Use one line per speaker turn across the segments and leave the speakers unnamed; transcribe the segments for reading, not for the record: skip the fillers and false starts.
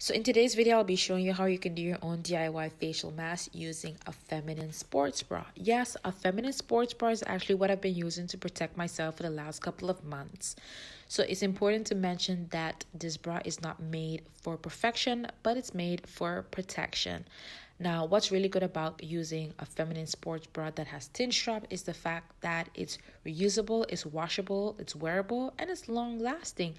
So in today's video, I'll be showing you how you can do your own DIY facial mask using a feminine sports bra. Yes, a feminine sports bra is actually what I've been using to protect myself for the last couple of months. So it's important to mention that this bra is not made for perfection, but it's made for protection. Now, what's really good about using a feminine sports bra that has thin strap is the fact that it's reusable, it's washable, it's wearable, and it's long lasting.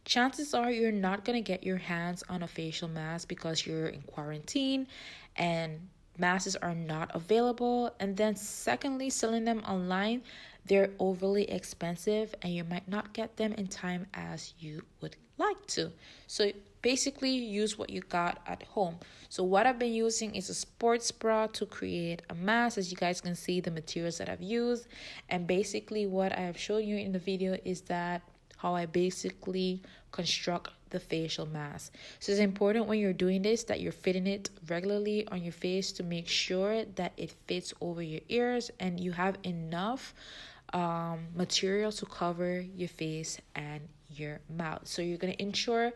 Chances are you're not going to get your hands on a facial mask because you're in quarantine and masks are not available. And then secondly, selling them online, they're overly expensive and you might not get them in time as you would like to. So basically use what you got at home. So what I've been using is a sports bra to create a mask. As you guys can see, the materials that I've used, and basically what I have shown you in the video is that how I basically construct the facial mask. So it's important when you're doing this that you're fitting it regularly on your face to make sure that it fits over your ears and you have enough material to cover your face and your mouth. So you're going to ensure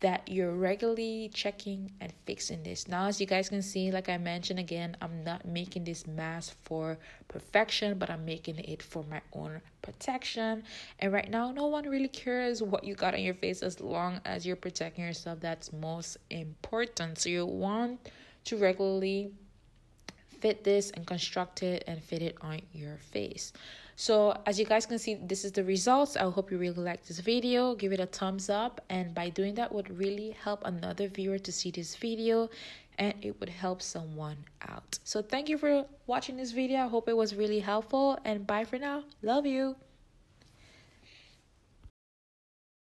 that you're regularly checking and fixing this. Now, as you guys can see, like I mentioned again, I'm not making this mask for perfection, but I'm making it for my own protection. And right now, no one really cares what you got on your face as long as you're protecting yourself. That's most important. So you want to regularly fit this and construct it and fit it on your face. So as you guys can see, this is the results. I hope you really like this video. Give it a thumbs up, and by doing that would really help another viewer to see this video and it would help someone out. So thank you for watching this video. I hope it was really helpful, and bye for now. Love you.